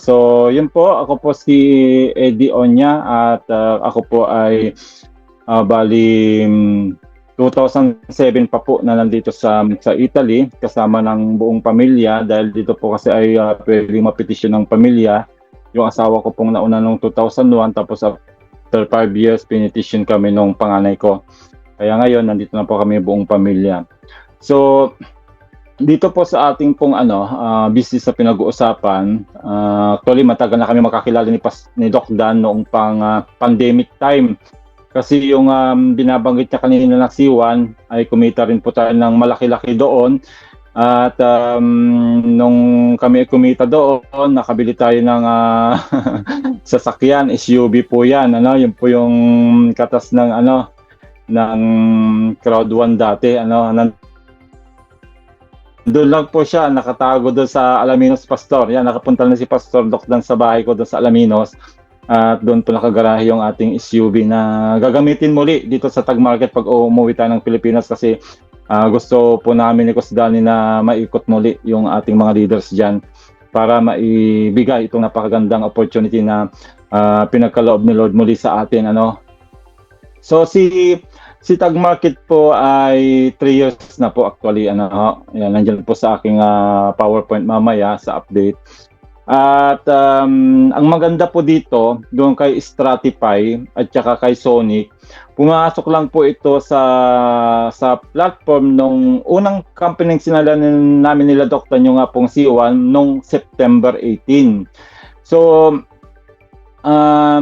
So yun po, ako po si Eddie Onya at ako po ay bali 2007 pa po na nandito sa Italy kasama ng buong pamilya dahil dito po kasi ay pwedeng mapetisyon ng pamilya. Yung asawa ko pong nauna noong 2001 tapos after 5 years pinitisyon kami nung panganay ko. Kaya ngayon nandito na po kami buong pamilya. So dito po sa ating pong business na pinag-uusapan, actually matagal na kami makakilala ni Doc Dan noong pandemic time. Kasi yung binabanggit niya kanina na C1 ay kumita rin po tayo ng malaki-laki doon. At nung kami kumita doon, nakabili tayo ng sasakyan, SUV po yan. Yun po yung katas ng ng Crowd 1 dati. Doon lang po siya, nakatago doon sa Alaminos Pastor. Yan, nakapunta na si Pastor Doc Dan sa bahay ko doon sa Alaminos. At doon po nakagarahe yung ating SUV na gagamitin muli dito sa Tag Market pag umuwi tayo ng Pilipinas kasi gusto po namin ni Coach Danny na maikot muli yung ating mga leaders dyan para maibigay itong napakagandang opportunity na pinagkaloob ni Lord muli sa atin. So si Tag Market po ay 3 years na po actually. Yan, nandiyan po sa aking PowerPoint mamaya sa update. At ang maganda po dito, doon kay Stratify at saka kay Sonic, pumasok lang po ito sa platform nung unang company sinalanan namin nila Dr. yung nga pong C1 nung September 18. So,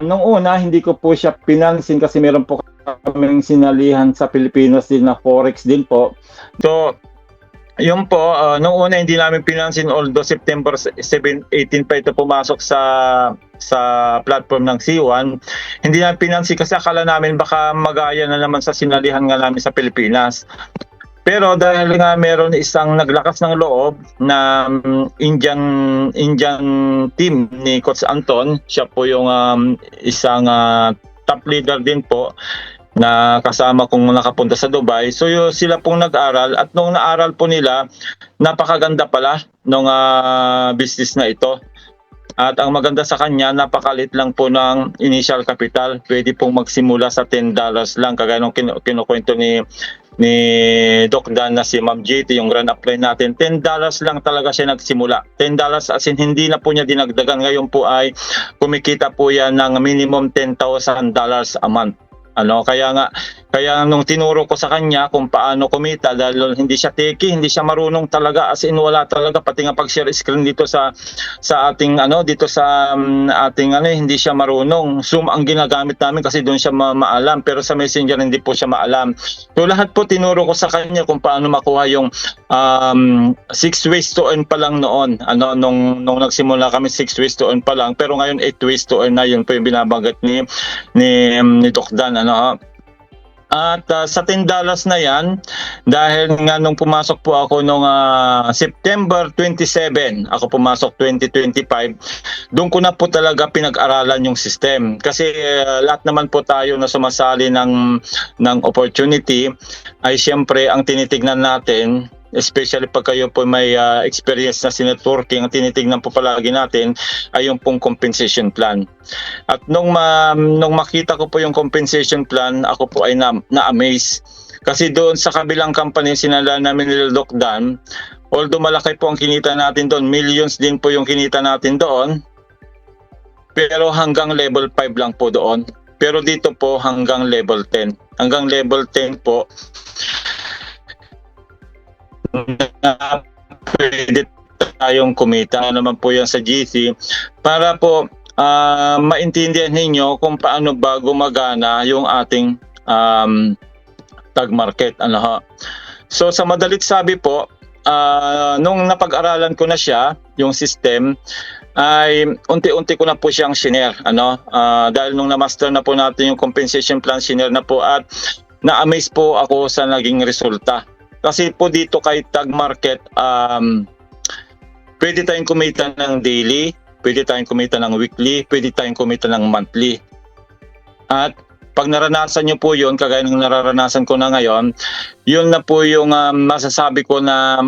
nung una, hindi ko po siya pinansin kasi meron po kaming sinalihan sa Pilipinas din na Forex din po. So, yun po, nung una hindi namin pinansin although September 18 pa ito pumasok sa platform ng C1. Hindi namin pinansin kasi akala namin baka magaya na naman sa sinalihan nga namin sa Pilipinas. Pero dahil nga meron isang naglakas ng loob na Indian team ni Coach Anton, siya po yung isang top leader din po na kasama kong nakapunta sa Dubai. So sila pong nag-aral at nung naaral po nila, napakaganda pala nung business na ito. At ang maganda sa kanya, napakalit lang po ng initial capital. Pwede pong magsimula sa $10 lang. Kagaya nung kinukwento ni Doc Dan na si Ma'am JT, yung grand apply natin, $10 lang talaga siya nagsimula. $10 as in hindi na po niya dinagdagan. Ngayon po ay kumikita po yan ng minimum $10,000 a month. Kaya nung tinuro ko sa kanya kung paano kumita dahil hindi siya techie, hindi siya marunong talaga as in wala talaga pati nga pag share screen dito sa ating hindi siya marunong. Zoom ang ginagamit namin kasi doon siya maalam pero sa Messenger hindi po siya maalam. So lahat po tinuro ko sa kanya kung paano makuha yung 6 ways to earn pa lang noon. Nung nagsimula kami 6 ways to earn pa lang pero ngayon 8 ways to earn na, yun po yung binabanggit ni Doc Dan. At sa $10 na yan, dahil nga nung pumasok po ako nung September 27, ako pumasok 2025, doon ko na po talaga pinag-aralan yung system. Kasi lahat naman po tayo na sumasali ng opportunity ay siyempre ang tinitignan natin, especially pag kayo po may experience na networking, ang tinitignan po palagi natin ay yung pong compensation plan. At nung makita ko po yung compensation plan, ako po ay na-amaze. Kasi doon sa kabilang company, sinala namin nila Doc Dan, although malaki po ang kinita natin doon, millions din po yung kinita natin doon, pero hanggang level 5 lang po doon. Pero dito po hanggang level 10. Hanggang level 10 po, na pwede tayong kumita naman po yan sa GC para po maintindihan ninyo kung paano ba gumagana yung ating Tag Market. So sa madalit sabi po, nung napag-aralan ko na siya, yung system, ay unti-unti ko na po siyang shinare. Dahil nung na-master na po natin yung compensation plan, shinare na po at na-amaze po ako sa naging resulta. Kasi po dito kay Tag Market, pwede tayong kumita ng daily, pwede tayong kumita ng weekly, pwede tayong kumita ng monthly. At pag naranasan nyo po yun, kagaya ng nararanasan ko na ngayon, yun na po yung masasabi ko na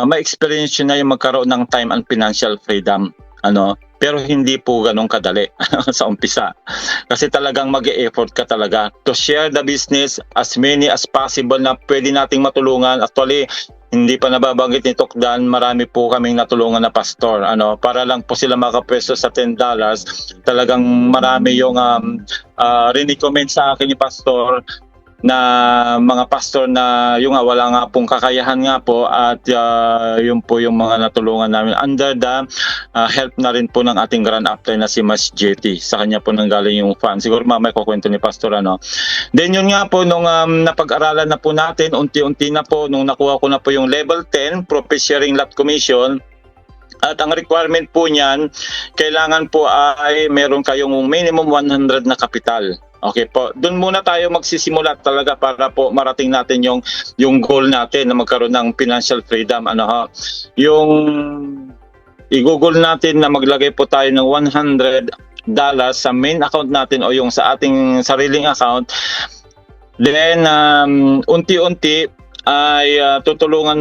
ma-experience nyo na yung magkaroon ng time and financial freedom. Pero hindi po ganun kadali sa umpisa. Kasi talagang mag-e-effort ka talaga to share the business as many as possible na pwede nating matulungan. Actually, hindi pa nababanggit ni Tokdan, marami po kaming natulungan na pastor. Para lang po sila makapwesto sa $10. Talagang marami yung rin-recommend sa akin ni pastor na mga pastor na yung wala nga pong kakayahan nga po, at yun po yung mga natulungan namin under the help na rin po ng ating grand upline na si Mas JT. Sa kanya po nanggaling yung fan. Siguro mamaya kukwento ni pastor Then yun nga po, nung napag-aralan na po natin, unti-unti na po, nung nakuha ko na po yung level 10 profit sharing lot commission. At ang requirement po niyan, kailangan po ay meron kayong minimum 100 na kapital. Okay po. Doon muna tayo magsisimula talaga para po marating natin yung goal natin na magkaroon ng financial freedom. Yung i-google natin na maglagay po tayo ng $100 sa main account natin o yung sa ating sariling account. Then unti-unti ay tutulungan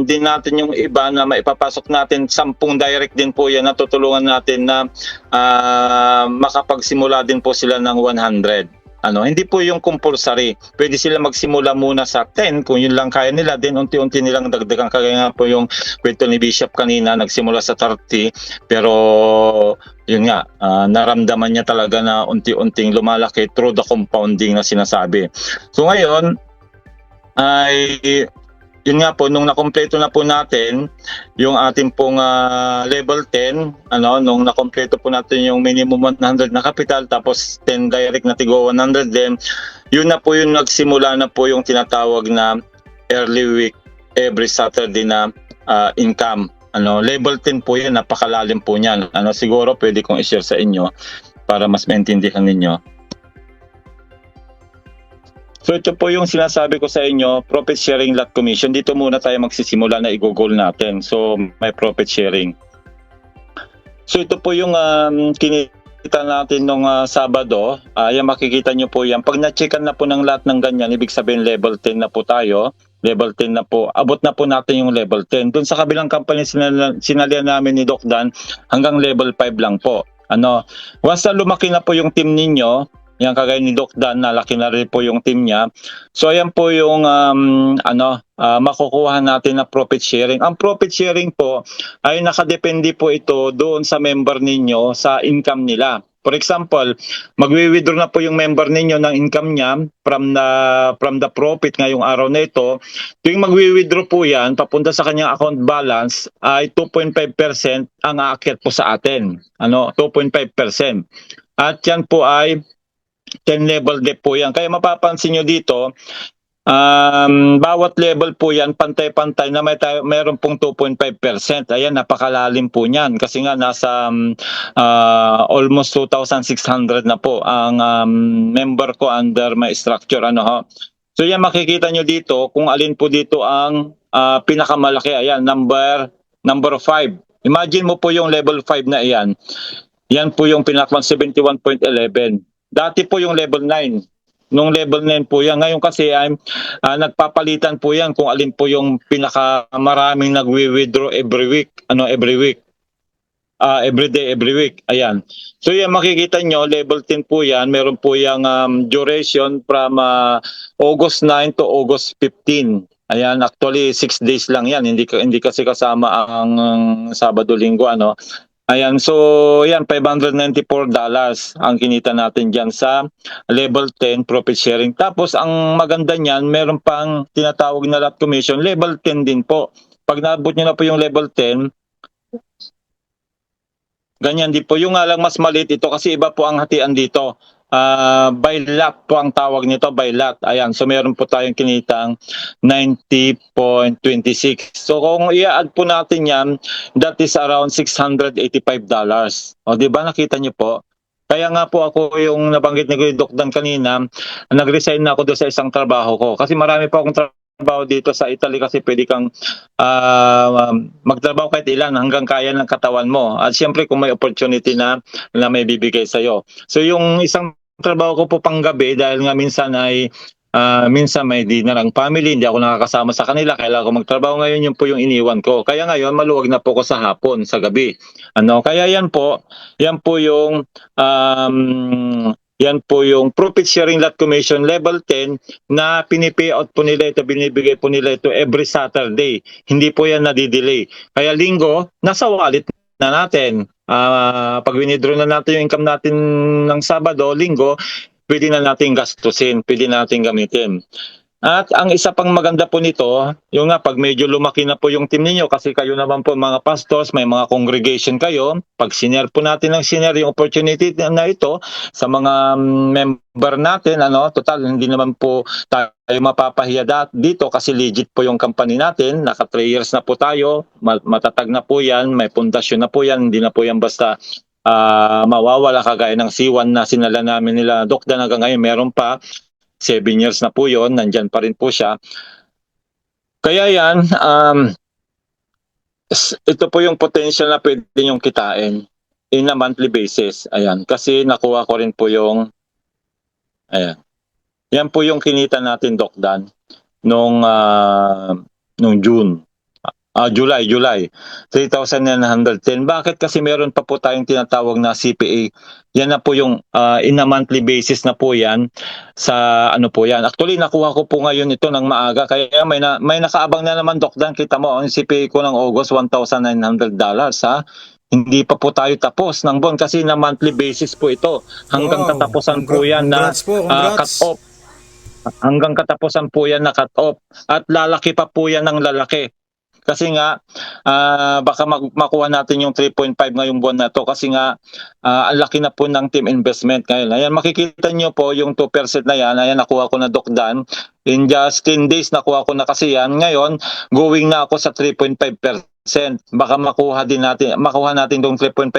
din natin yung iba na maipapasok natin. 10 direct din po yan na tutulungan natin na makapagsimula din po sila ng 100. Hindi po yung compulsory. Pwede sila magsimula muna sa 10 kung yun lang kaya nila, then unti-unti nilang dagdagan. Kaya nga po yung kwento ni Bishop kanina, nagsimula sa 30 pero yun nga, naramdaman niya talaga na unti-unting lumalaki through the compounding na sinasabi. So ngayon ay yun nga po, nung nakompleto na po natin yung ating pong level 10, nung nakompleto po natin yung minimum 100 na capital, tapos 10 direct na tigo 100 din, yun na po yung nagsimula na po yung tinatawag na early week every Saturday na income. Level 10 po yun, napakalalim po niyan. Siguro pwede kong i-share sa inyo para mas maintindihan ninyo. So ito po yung sinasabi ko sa inyo, profit sharing lot commission. Dito muna tayo magsisimula na i-google natin. So may profit sharing. So ito po yung kinita natin nung Sabado. Yan, makikita nyo po yan. Pag na-checkan na po ng lahat ng ganyan, ibig sabihin level 10 na po tayo. Level 10 na po. Abot na po natin yung level 10. Doon sa kabilang company sinalian namin ni Doc Dan, hanggang level 5 lang po. Once na lumaki na po yung team ninyo, yan kagaya ni Doc Dan, nalaki na rin po yung team niya. So ayan po yung makukuha natin na profit sharing. Ang profit sharing po ay nakadepende po ito doon sa member ninyo sa income nila. For example, magwi-withdraw na po yung member ninyo ng income niya from the profit ngayong araw na ito. Tuwing magwi-withdraw po yan, papunta sa kanyang account balance ay 2.5% ang aakyat po sa atin. 2.5%. At yan po ay 10 level debt po yan. Kaya mapapansin nyo dito, bawat level po yan, pantay-pantay na mayroon pong 2.5%. Ayan, napakalalim po niyan. Kasi nga nasa almost 2,600 na po ang member ko under my structure. So yan, makikita nyo dito kung alin po dito ang pinakamalaki. Ayan, number 5. Imagine mo po yung level 5 na iyan. Yan po yung pinaka 71.11. Dati po yung level 9. Nung level 9 po yan. Ngayon kasi nagpapalitan po yan kung alin po yung pinakamaraming nagwi-withdraw every week. Every week. Every day, every week. Ayan. So yan, makikita nyo, level 10 po yan. Meron po yung duration from August 9 to August 15. Ayan, actually 6 days lang yan. Hindi kasi kasama ang Sabado-Linggo. Ayan, so yan, $594 ang kinita natin dyan sa level 10 profit sharing. Tapos ang maganda niyan, meron pang tinatawag na lot commission, level 10 din po. Pag naabot nyo na po yung level 10, ganyan din po. Yung nga lang mas maliit ito kasi iba po ang hatian dito. By lot po ang tawag nito, by lot. Ayan, so meron po tayong kinitang 90.26. So kung i-add po natin yan, that is around $685. O di ba, nakita niyo po? Kaya nga po ako yung nabanggit ni Doc Dan kanina, nag-resign na ako doon sa isang trabaho ko. Kasi marami pa akong trabaho dito sa Italy kasi pwede kang magtrabaho kahit ilan hanggang kaya ng katawan mo. At siyempre kung may opportunity na may bibigay sa'yo. So yung isang trabaho ko po panggabi dahil nga minsan ay minsan may dinner ang family, hindi ako nakakasama sa kanila, kailangan ko magtrabaho ngayon, yun po yung iniwan ko. Kaya ngayon maluwag na po ko sa hapon, sa gabi. Kaya yan po yung profit sharing lot commission level 10 na pini-payout po nila ito, binibigay po nila ito every Saturday. Hindi po yan nadidelay. Kaya linggo, nasa wallet na natin. Pag winidraw na natin yung income natin ng Sabado, linggo, pwede na natin gastusin, pwede natin gamitin. At ang isa pang maganda po nito, yung nga pag medyo lumaki na po yung team ninyo, kasi kayo naman po mga pastors, may mga congregation kayo, pag sinare po natin ng sinare yung opportunity na ito sa mga member natin, total hindi naman po tayo mapapahiya dito kasi legit po yung company natin, naka 3 years na po tayo, matatag na po yan, may pundasyon na po yan, hindi na po yan basta mawawala kagaya ng C1 na sinala namin nila Doc Dan hanggang ngayon meron pa 7 years na po yon, nandyan pa rin po siya. Kaya yan, ito po yung potential na pwede nyong kitain in a monthly basis. Ayan, kasi nakuha ko rin po yung, ayan, yan po yung kinita natin Doc Dan nung June. July. 3,910. Bakit? Kasi meron pa po tayong tinatawag na CPA. Yan na po yung in a monthly basis na po yan sa po yan. Actually, nakuha ko po ngayon ito ng maaga. Kaya may nakaabang na naman, Doc Dan. Kita mo, ang CPA ko ng August, $1,900 ha. Hindi pa po tayo tapos ng buwan kasi na monthly basis po ito. Hanggang katapusan po yan na cut off. Hanggang katapusan po yan na cut off. At lalaki pa po yan ng lalaki. Kasi nga, baka makuha natin yung 3.5 ngayong buwan na to kasi nga, ang laki na po ng team investment ngayon. Ayan, makikita nyo po yung 2% na yan. Ayan, nakuha ko na Doc Dan. In just 10 days, nakuha ko na kasi yan. Ngayon, going na ako sa 3.5%. Baka makuha natin yung 3.5%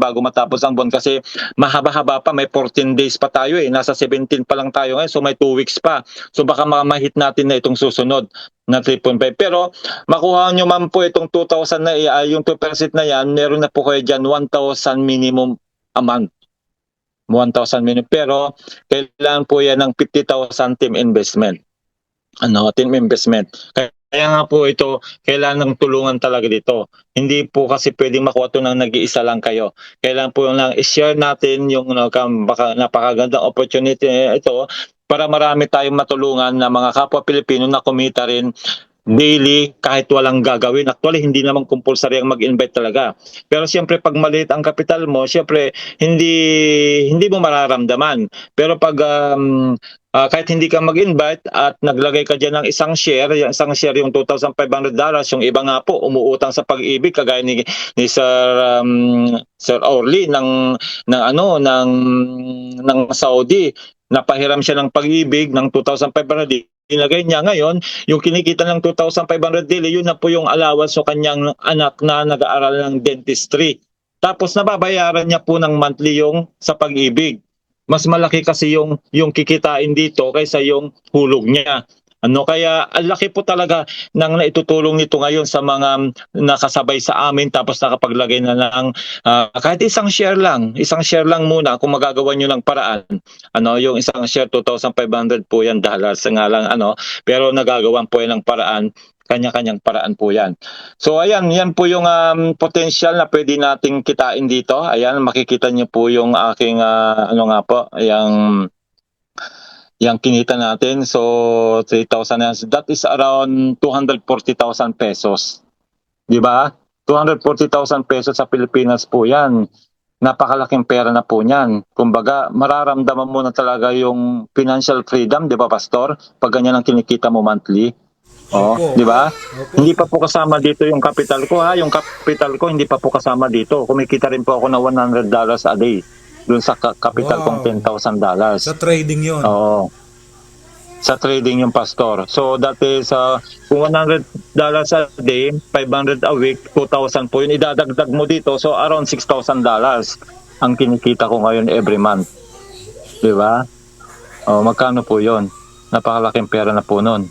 bago matapos ang buwan kasi mahaba-haba pa, may 14 days pa tayo nasa 17 pa lang tayo ngayon, so may 2 weeks pa. So baka ma-hit natin na itong susunod na 3.5. Pero makuha nyo man po itong 2,000 na yung 2% na yan, meron na po kayo dyan 1,000 minimum a month. 1,000 minimum. Pero kailangan po yan ng 50,000 team investment. Team investment. Kaya nga po ito, kailangan ng tulungan talaga dito. Hindi po kasi pwedeng makuha ito ng nag-iisa lang kayo. Kailangan po lang i-share natin yung baka napakagandang opportunity ito para marami tayong matulungan na mga kapwa Pilipino na kumita rin daily kahit walang gagawin. Actually, hindi naman compulsory ang mag-invite talaga. Pero siyempre, pag maliit ang kapital mo, siyempre, hindi mo mararamdaman. Pero pag kahit hindi ka mag-invite at naglagay ka dyan ng isang share yung $2,500, yung iba nga po umuutang sa Pag-ibig kagaya ni Sir Orly ng Saudi, napahiram siya ng Pag-ibig ng 2,500, inagay niya ngayon, yung kinikita ng 2,500 daily, yun na po yung allowance sa kanyang anak na nag-aaral ng dentistry. Tapos nababayaran niya po ng monthly yung sa Pag-ibig. Mas malaki kasi yung kikitain dito kaysa yung hulog niya. Kaya ang laki po talaga ng naitutulong nito ngayon sa mga nakasabay sa amin tapos nakapaglagay na ng kahit isang share lang muna kung magagawa nyo ng paraan. Yung isang share 2,500 po yan dollars nga lang pero nagagawan po yan ng paraan. Kanya-kanyang paraan po yan. So ayan, yan po yung potential na pwede nating kitain dito. Ayan, makikita niyo po yung aking yung kinita natin. So 3,000, that is around 240,000 pesos. Di ba? 240,000 pesos sa Pilipinas po yan. Napakalaking pera na po niyan. Kumbaga, mararamdaman mo na talaga yung financial freedom, di ba, Pastor? Pag ganyan ang kinikita mo monthly. Di ba? Hindi pa po kasama dito yung capital ko ha. Yung capital ko hindi pa po kasama dito. Kumikita rin po ako ng $100 a day doon sa capital kong $10,000. Sa trading 'yon. Oo. Sa trading yung Pastor. So that is kung $100 a day, 500 a week, 2,000 po yun. Idadagdag mo dito. So around $6,000 ang kinikita ko ngayon every month. Di ba? Magkano po yun? Napakalaking pera na po nun.